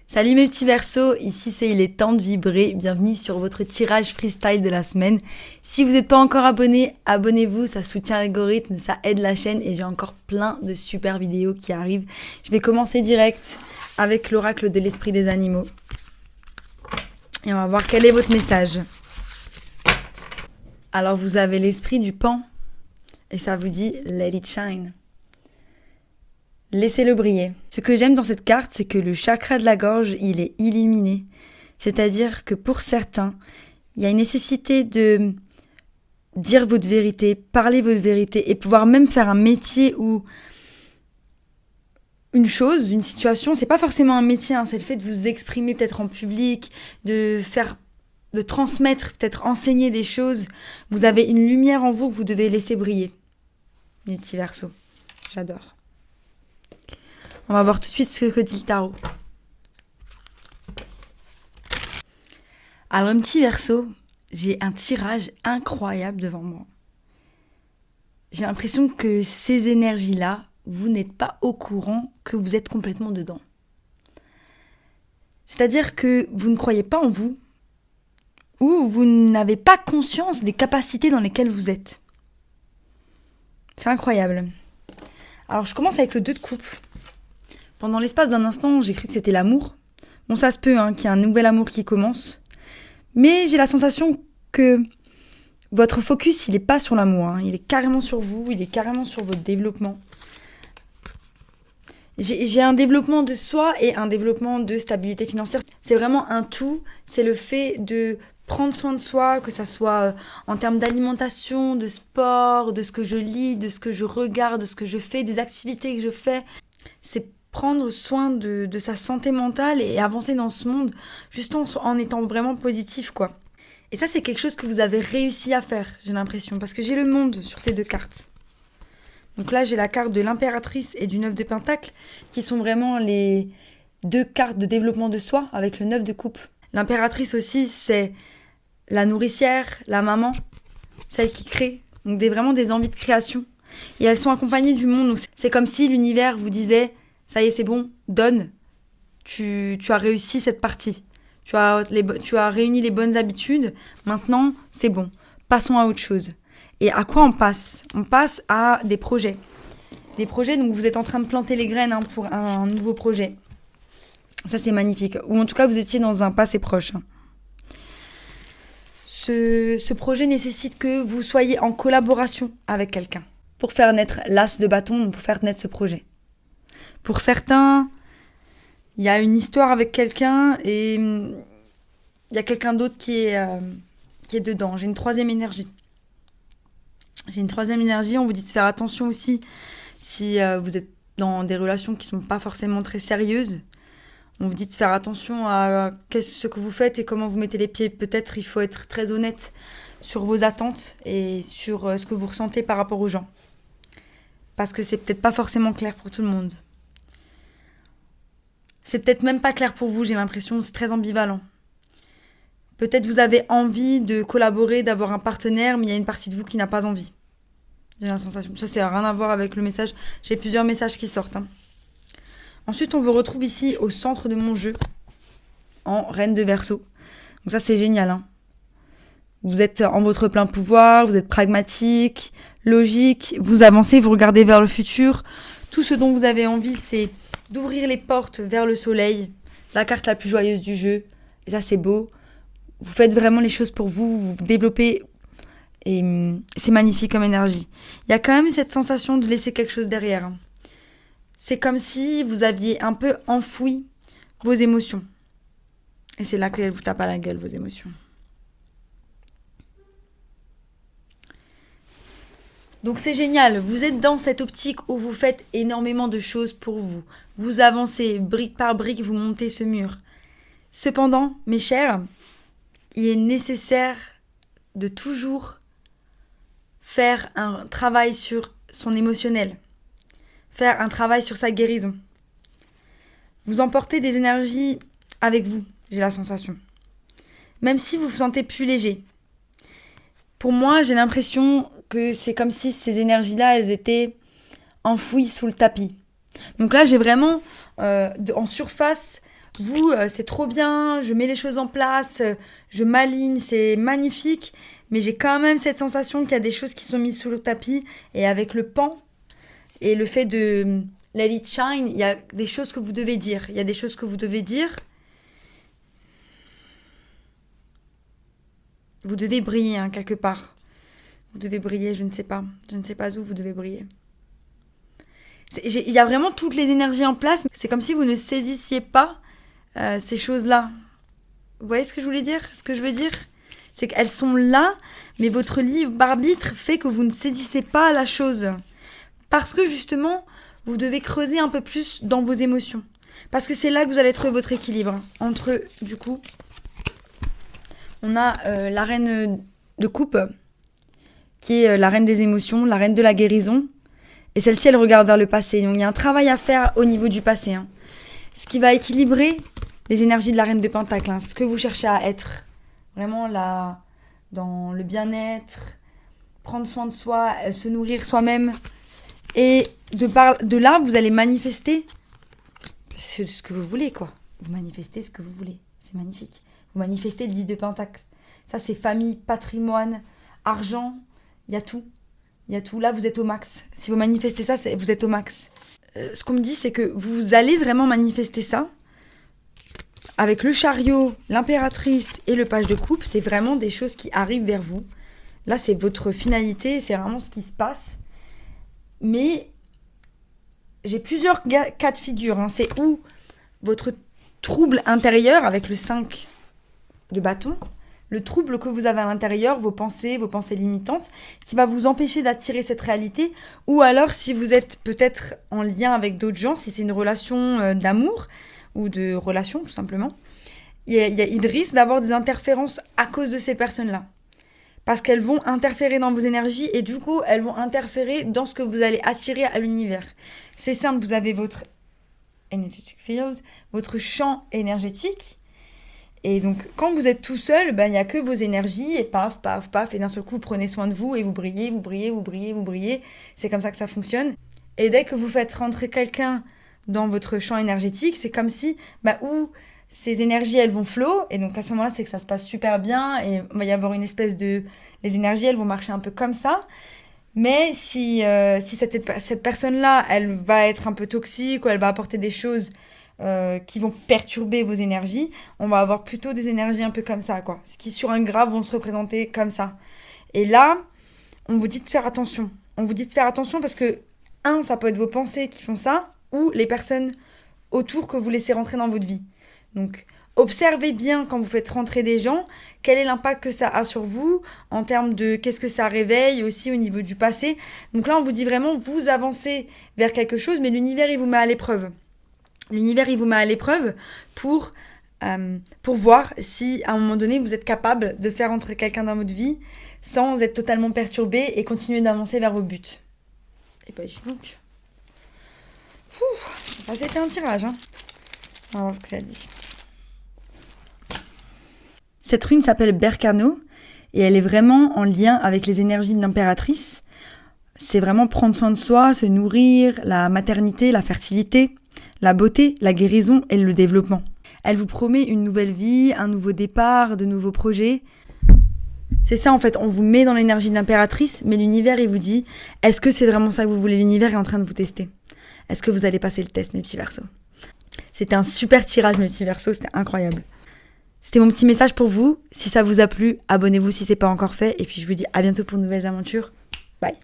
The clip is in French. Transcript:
Salut mes petits versos, ici c'est Il est temps de vibrer, bienvenue sur votre tirage freestyle de la semaine. Si vous n'êtes pas encore abonné, abonnez-vous, ça soutient l'algorithme, ça aide la chaîne et j'ai encore plein de super vidéos qui arrivent. Je vais commencer direct avec l'oracle de l'esprit des animaux. Et on va voir quel est votre message. Alors vous avez l'esprit du pan et ça vous dit « Let it shine ». Laissez-le briller. Ce que j'aime dans cette carte, c'est que le chakra de la gorge, il est illuminé. C'est-à-dire que pour certains, il y a une nécessité de dire votre vérité, parler votre vérité et pouvoir même faire un métier où une chose, une situation, c'est pas forcément un métier, c'est le fait de vous exprimer peut-être en public, de transmettre, peut-être enseigner des choses. Vous avez une lumière en vous que vous devez laisser briller. Les petits versos, j'adore. On va voir tout de suite ce que dit le tarot. Alors, un petit verso, j'ai un tirage incroyable devant moi. J'ai l'impression que ces énergies-là, vous n'êtes pas au courant que vous êtes complètement dedans. C'est-à-dire que vous ne croyez pas en vous, ou vous n'avez pas conscience des capacités dans lesquelles vous êtes. C'est incroyable. Alors, je commence avec le 2 de coupe. Pendant l'espace d'un instant, j'ai cru que c'était l'amour. Bon, ça se peut, qu'il y a un nouvel amour qui commence. Mais j'ai la sensation que votre focus, il n'est pas sur l'amour. Il est carrément sur vous, il est carrément sur votre développement. J'ai un développement de soi et un développement de stabilité financière. C'est vraiment un tout. C'est le fait de prendre soin de soi, que ça soit en termes d'alimentation, de sport, de ce que je lis, de ce que je regarde, de ce que je fais, des activités que je fais. C'est prendre soin de sa santé mentale et avancer dans ce monde juste en étant vraiment positif, quoi. Et ça, c'est quelque chose que vous avez réussi à faire, j'ai l'impression, parce que j'ai le monde sur ces 2 cartes. Donc là, j'ai la carte de l'impératrice et du 9 de pentacle, qui sont vraiment les 2 cartes de développement de soi, avec le 9 de coupe. L'impératrice aussi, c'est la nourricière, la maman, celle qui crée, donc vraiment des envies de création. Et elles sont accompagnées du monde, donc c'est comme si l'univers vous disait: ça y est, c'est bon, donne. Tu as réussi cette partie. Tu as réuni les bonnes habitudes. Maintenant, c'est bon. Passons à autre chose. Et à quoi on passe ? On passe à des projets. Des projets, donc vous êtes en train de planter les graines pour un nouveau projet. Ça, c'est magnifique. Ou en tout cas, vous étiez dans un passé proche. Ce projet nécessite que vous soyez en collaboration avec quelqu'un pour faire naître l'as de bâton, pour faire naître ce projet. Pour certains, il y a une histoire avec quelqu'un et il y a quelqu'un d'autre qui est dedans. J'ai une 3e énergie. On vous dit de faire attention aussi si vous êtes dans des relations qui ne sont pas forcément très sérieuses. On vous dit de faire attention à ce que vous faites et comment vous mettez les pieds. Peut-être il faut être très honnête sur vos attentes et sur ce que vous ressentez par rapport aux gens. Parce que c'est peut-être pas forcément clair pour tout le monde. C'est peut-être même pas clair pour vous, j'ai l'impression, c'est très ambivalent. Peut-être vous avez envie de collaborer, d'avoir un partenaire, mais il y a une partie de vous qui n'a pas envie. J'ai la sensation. Ça, c'est rien à voir avec le message. J'ai plusieurs messages qui sortent. Ensuite, on vous retrouve ici au centre de mon jeu, en Reine de Verseau. Donc ça, c'est génial. Vous êtes en votre plein pouvoir, vous êtes pragmatique, logique, vous avancez, vous regardez vers le futur. Tout ce dont vous avez envie, c'est d'ouvrir les portes vers le soleil, la carte la plus joyeuse du jeu. Et ça, c'est beau. Vous faites vraiment les choses pour vous, vous développez et c'est magnifique comme énergie. Il y a quand même cette sensation de laisser quelque chose derrière. C'est comme si vous aviez un peu enfoui vos émotions. Et c'est là qu'elles vous tapent à la gueule, vos émotions. Donc c'est génial, vous êtes dans cette optique où vous faites énormément de choses pour vous. Vous avancez brique par brique, vous montez ce mur. Cependant, mes chers, il est nécessaire de toujours faire un travail sur son émotionnel, faire un travail sur sa guérison. Vous emportez des énergies avec vous, j'ai la sensation. Même si vous vous sentez plus léger. Pour moi, j'ai l'impression que c'est comme si ces énergies-là, elles étaient enfouies sous le tapis. Donc là, j'ai vraiment, en surface, Vous, c'est trop bien, je mets les choses en place, je m'aligne, c'est magnifique, mais j'ai quand même cette sensation qu'il y a des choses qui sont mises sous le tapis. Et avec le pan et le fait de let it shine, il y a des choses que vous devez dire. Il y a des choses que vous devez dire. Vous devez briller, hein, quelque part. Vous devez briller, je ne sais pas. Je ne sais pas où vous devez briller. Il y a vraiment toutes les énergies en place. C'est comme si vous ne saisissiez pas ces choses-là. Vous voyez ce que je voulais dire? Ce que je veux dire, c'est qu'elles sont là, mais votre libre arbitre fait que vous ne saisissez pas la chose. Parce que justement, vous devez creuser un peu plus dans vos émotions. Parce que c'est là que vous allez trouver votre équilibre. Entre, du coup, on a la reine de coupe, qui est la reine des émotions, la reine de la guérison. Et celle-ci, elle regarde vers le passé. Donc, il y a un travail à faire au niveau du passé. Hein. Ce qui va équilibrer les énergies de la reine de Pentacle. Hein. Ce que vous cherchez à être. Vraiment, là, dans le bien-être, prendre soin de soi, se nourrir soi-même. Et de là, vous allez manifester ce que vous voulez, quoi. Vous manifestez ce que vous voulez. C'est magnifique. Vous manifestez le 10 de Pentacle. Ça, c'est famille, patrimoine, argent. Il y a tout. Il y a tout. Là, vous êtes au max. Si vous manifestez ça, vous êtes au max. Ce qu'on me dit, c'est que vous allez vraiment manifester ça. Avec le chariot, l'impératrice et le page de coupe, c'est vraiment des choses qui arrivent vers vous. Là, c'est votre finalité. C'est vraiment ce qui se passe. Mais j'ai plusieurs cas de figure. Hein. C'est où votre trouble intérieur avec le 5 de bâton, le trouble que vous avez à l'intérieur, vos pensées limitantes, qui va vous empêcher d'attirer cette réalité, ou alors si vous êtes peut-être en lien avec d'autres gens, si c'est une relation d'amour, ou de relation tout simplement, il risque d'avoir des interférences à cause de ces personnes-là. Parce qu'elles vont interférer dans vos énergies, et du coup, elles vont interférer dans ce que vous allez attirer à l'univers. C'est simple, vous avez votre energetic field, votre champ énergétique. Et donc, quand vous êtes tout seul, il n'y a que vos énergies, et paf, paf, paf, et d'un seul coup, vous prenez soin de vous, et vous brillez, vous brillez, vous brillez, vous brillez. C'est comme ça que ça fonctionne. Et dès que vous faites rentrer quelqu'un dans votre champ énergétique, c'est comme si, où ces énergies, elles vont flow, et donc à ce moment-là, c'est que ça se passe super bien, et il va y avoir une espèce de... Les énergies, elles vont marcher un peu comme ça. Mais si cette personne-là, elle va être un peu toxique, ou elle va apporter des choses qui vont perturber vos énergies, on va avoir plutôt des énergies un peu comme ça, quoi. Ce qui, sur un graphe, vont se représenter comme ça. Et là, on vous dit de faire attention. On vous dit de faire attention parce que, ça peut être vos pensées qui font ça, ou les personnes autour que vous laissez rentrer dans votre vie. Donc, observez bien quand vous faites rentrer des gens, quel est l'impact que ça a sur vous, en termes de qu'est-ce que ça réveille, aussi au niveau du passé. Donc là, on vous dit vraiment, vous avancez vers quelque chose, mais l'univers, il vous met à l'épreuve. L'univers, il vous met à l'épreuve pour voir si, à un moment donné, vous êtes capable de faire entrer quelqu'un dans votre vie sans être totalement perturbé et continuer d'avancer vers vos buts. Et bah, donc... ça, c'était un tirage. Hein. On va voir ce que ça dit. Cette rune s'appelle Berkano et elle est vraiment en lien avec les énergies de l'impératrice. C'est vraiment prendre soin de soi, se nourrir, la maternité, la fertilité, la beauté, la guérison et le développement. Elle vous promet une nouvelle vie, un nouveau départ, de nouveaux projets. C'est ça en fait, on vous met dans l'énergie de l'impératrice, mais l'univers il vous dit, est-ce que c'est vraiment ça que vous voulez? L'univers est en train de vous tester. Est-ce que vous allez passer le test, mes petits Verseaux? C'était un super tirage, mes petits Verseaux, c'était incroyable. C'était mon petit message pour vous. Si ça vous a plu, abonnez-vous si c'est pas encore fait. Et puis je vous dis à bientôt pour de nouvelles aventures. Bye.